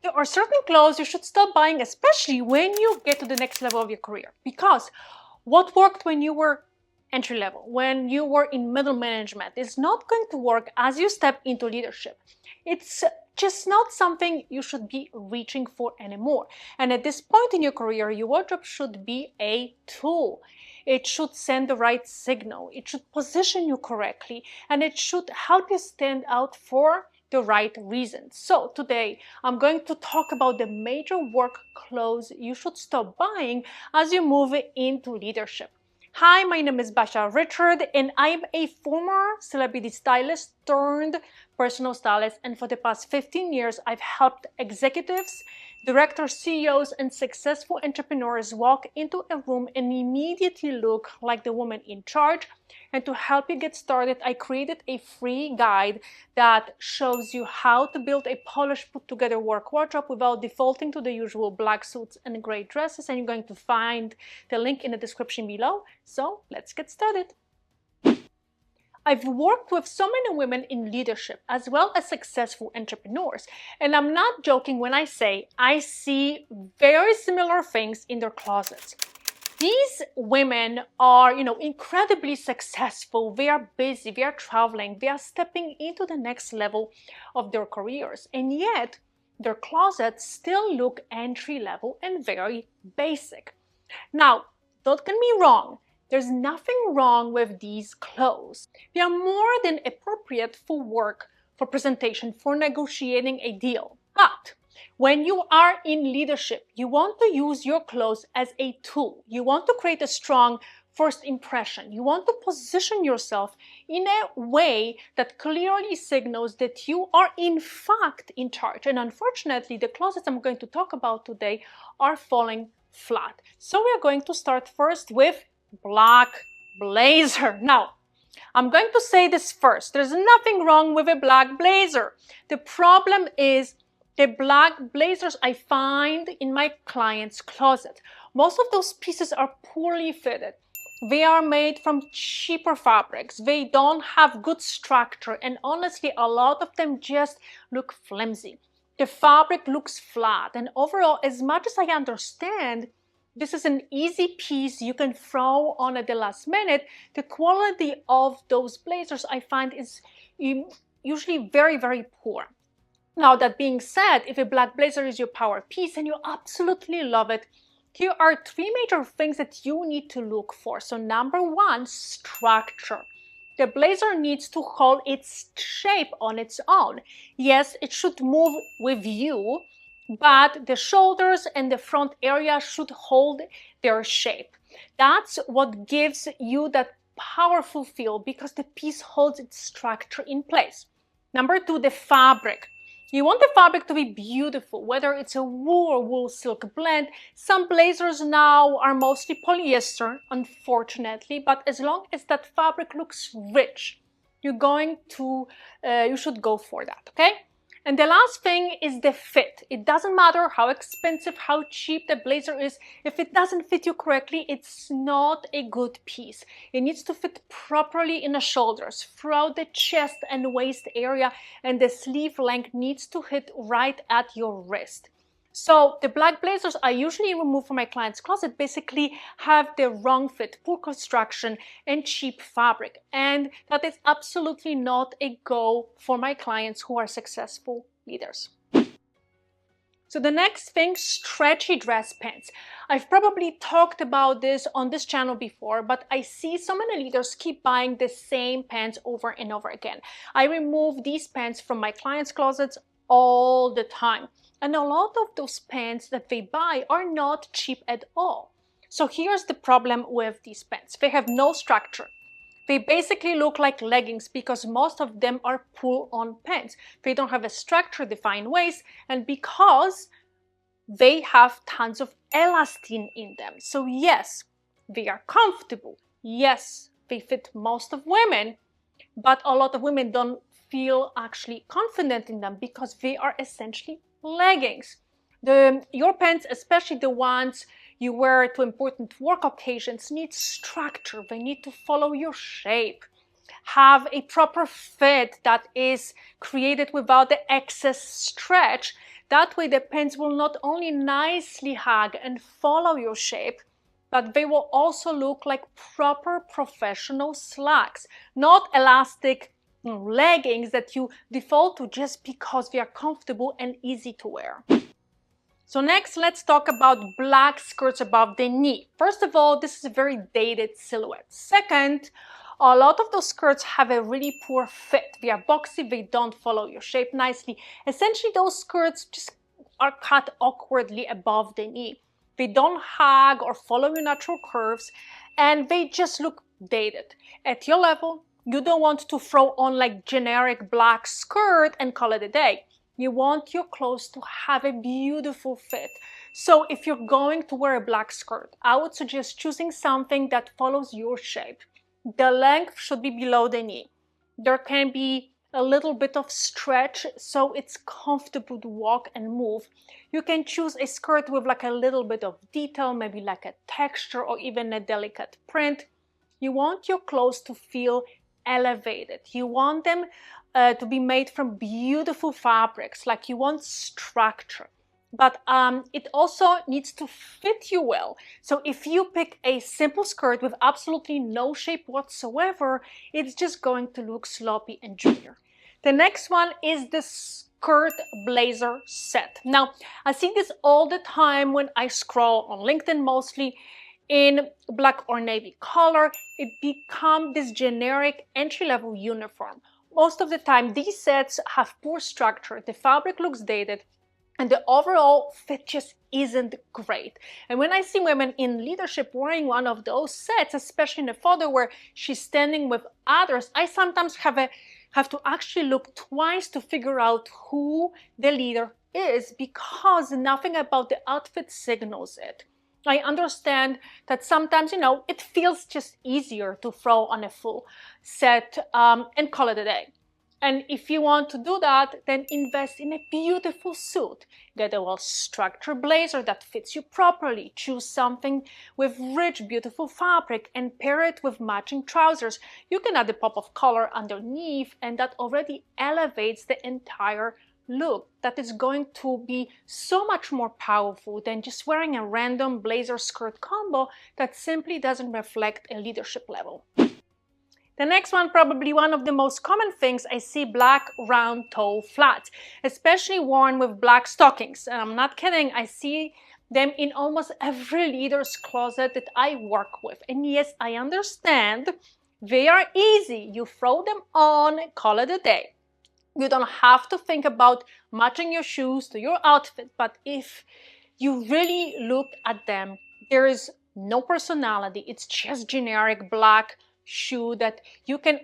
There are certain clothes you should stop buying, especially when you get to the next level of your career. Because what worked when you were entry level, when you were in middle management, is not going to work as you step into leadership. It's just not something you should be reaching for anymore. And at this point in your career, your wardrobe should be a tool. It should send the right signal. It should position you correctly, and it should help you stand out for the right reasons. So today I'm going to talk about the major work clothes you should stop buying as you move into leadership. Hi, my name is Basia Richard, and I'm a former celebrity stylist turned personal stylist, and for the past 15 years I've helped executives, directors, CEOs, and successful entrepreneurs walk into a room and immediately look like the woman in charge. And to help you get started, I created a free guide that shows you how to build a polished, put together work wardrobe without defaulting to the usual black suits and gray dresses. And you're going to find the link in the description below. So let's get started. I've worked with so many women in leadership as well as successful entrepreneurs. And I'm not joking when I say I see very similar things in their closets. These women are, incredibly successful. They are busy, they are traveling, they are stepping into the next level of their careers. And yet their closets still look entry level and very basic. Now, don't get me wrong. There's nothing wrong with these clothes. They are more than appropriate for work, for presentation, for negotiating a deal. But when you are in leadership, you want to use your clothes as a tool. You want to create a strong first impression. You want to position yourself in a way that clearly signals that you are in fact in charge. And unfortunately, the closets I'm going to talk about today are falling flat. So we are going to start first with black blazer. Now, I'm going to say this first. There's nothing wrong with a black blazer. The problem is the black blazers I find in my clients' closet. Most of those pieces are poorly fitted. They are made from cheaper fabrics. They don't have good structure, and honestly, a lot of them just look flimsy. The fabric looks flat, and overall, as much as I understand, this is an easy piece you can throw on at the last minute, the quality of those blazers I find is usually very, very poor. Now, that being said, if a black blazer is your power piece and you absolutely love it, here are three major things that you need to look for. So number one, structure. The blazer needs to hold its shape on its own. Yes, it should move with you, but the shoulders and the front area should hold their shape. That's what gives you that powerful feel, because the piece holds its structure in place. Number two, the fabric. You want the fabric to be beautiful, whether it's a wool or wool silk blend. Some blazers now are mostly polyester, unfortunately, but as long as that fabric looks rich, you should go for that, okay? And the last thing is the fit. It doesn't matter how expensive, how cheap the blazer is. If it doesn't fit you correctly, it's not a good piece. It needs to fit properly in the shoulders, throughout the chest and waist area, and the sleeve length needs to hit right at your wrist. So the black blazers I usually remove from my client's closet basically have the wrong fit, poor construction, and cheap fabric. And that is absolutely not a go for my clients who are successful leaders. So the next thing, stretchy dress pants. I've probably talked about this on this channel before, but I see so many leaders keep buying the same pants over and over again. I remove these pants from my clients' closets all the time. And a lot of those pants that they buy are not cheap at all. So here's the problem with these pants. They have no structure. They basically look like leggings because most of them are pull-on pants. They don't have a structure-defined waist, and because they have tons of elastin in them. So yes, they are comfortable. Yes, they fit most of women, but a lot of women don't feel actually confident in them because they are essentially leggings. Your pants, especially the ones you wear to important work occasions, need structure. They need to follow your shape, have a proper fit that is created without the excess stretch That way the pants will not only nicely hug and follow your shape, but they will also look like proper professional slacks, not elastic leggings that you default to just because they are comfortable and easy to wear. So next, let's talk about black skirts above the knee. First of all, this is a very dated silhouette. Second, a lot of those skirts have a really poor fit. They are boxy, they don't follow your shape nicely. Essentially, those skirts just are cut awkwardly above the knee. They don't hug or follow your natural curves, and they just look dated. At your level, you don't want to throw on like generic black skirt and call it a day. You want your clothes to have a beautiful fit. So if you're going to wear a black skirt, I would suggest choosing something that follows your shape. The length should be below the knee. There can be a little bit of stretch, so it's comfortable to walk and move. You can choose a skirt with like a little bit of detail, maybe like a texture or even a delicate print. You want your clothes to feel elevated. You want them to be made from beautiful fabrics, like you want structure. But it also needs to fit you well. So if you pick a simple skirt with absolutely no shape whatsoever, it's just going to look sloppy and junior. The next one is the skirt blazer set. Now, I see this all the time when I scroll on LinkedIn, mostly in black or navy color. It becomes this generic entry-level uniform. Most of the time, these sets have poor structure, the fabric looks dated, and the overall fit just isn't great. And when I see women in leadership wearing one of those sets, especially in a photo where she's standing with others, I sometimes have to actually look twice to figure out who the leader is, because nothing about the outfit signals it. I understand that sometimes, it feels just easier to throw on a full set and call it a day. And if you want to do that, then invest in a beautiful suit. Get a well-structured blazer that fits you properly. Choose something with rich, beautiful fabric and pair it with matching trousers. You can add a pop of color underneath, and that already elevates the entire look. That is going to be so much more powerful than just wearing a random blazer skirt combo that simply doesn't reflect a leadership level. The next one, probably one of the most common things, I see black round toe flats, especially worn with black stockings. And I'm not kidding, I see them in almost every leader's closet that I work with. And yes, I understand they are easy. You throw them on, call it a day. You don't have to think about matching your shoes to your outfit, but if you really look at them, there is no personality. It's just generic black shoe that you can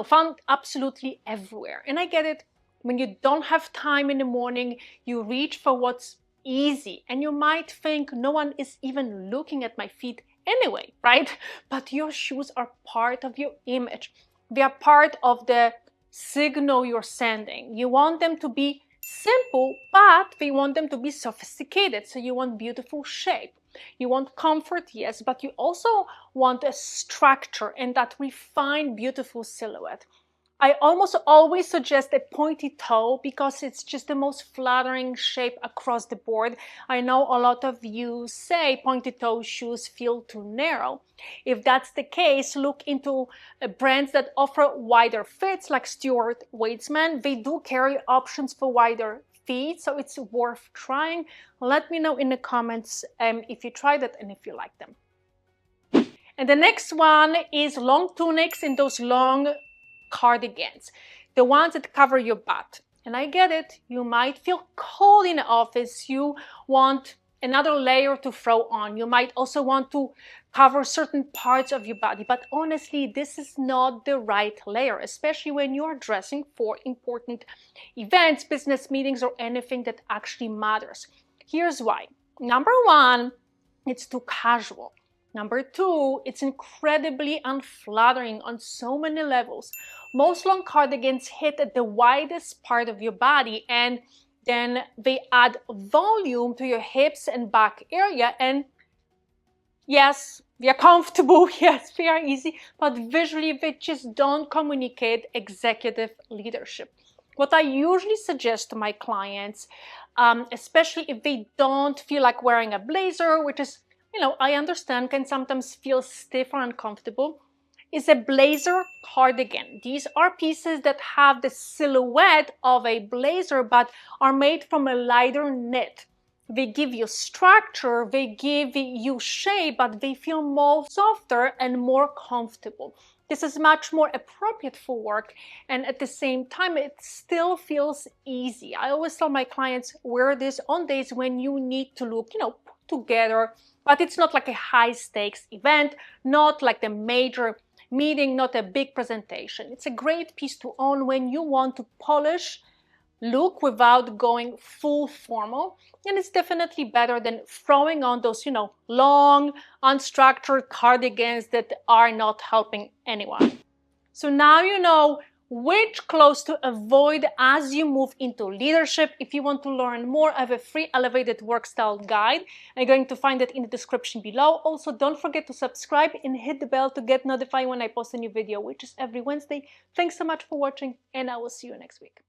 find absolutely everywhere. And I get it. When you don't have time in the morning, you reach for what's easy, and you might think no one is even looking at my feet anyway, right? But your shoes are part of your image. They are part of the signal you're sending. You want them to be simple, but we want them to be sophisticated. So you want beautiful shape. You want comfort, yes, but you also want a structure and that refined, beautiful silhouette. I almost always suggest a pointy toe because it's just the most flattering shape across the board. I know a lot of you say pointy toe shoes feel too narrow. If that's the case, look into brands that offer wider fits like Stuart Weitzman. They do carry options for wider feet, so it's worth trying. Let me know in the comments if you tried it and if you like them. And the next one is long tunics in those long cardigans, the ones that cover your butt. And I get it, you might feel cold in the office, you want another layer to throw on, you might also want to cover certain parts of your body, but honestly, this is not the right layer, especially when you are dressing for important events, business meetings, or anything that actually matters. Here's why. Number one, it's too casual. Number two, it's incredibly unflattering on so many levels. Most long cardigans hit at the widest part of your body, and then they add volume to your hips and back area. And yes, they are comfortable, yes, they are easy, but visually they just don't communicate executive leadership. What I usually suggest to my clients especially if they don't feel like wearing a blazer, which is, I understand can sometimes feel stiff or uncomfortable, is a blazer cardigan. These are pieces that have the silhouette of a blazer but are made from a lighter knit. They give you structure, they give you shape, but they feel more softer and more comfortable. This is much more appropriate for work, and at the same time, it still feels easy. I always tell my clients, wear this on days when you need to look, put together, but it's not like a high stakes event, not like the major meeting, not a big presentation. It's a great piece to own when you want to polish look without going full formal, and it's definitely better than throwing on those long unstructured cardigans that are not helping anyone. So now you know which clothes to avoid as you move into leadership. If you want to learn more, I have a free elevated work style guide. I'm going to find it in the description below. Also, don't forget to subscribe and hit the bell to get notified when I post a new video, which is every Wednesday. Thanks so much for watching, and I will see you next week.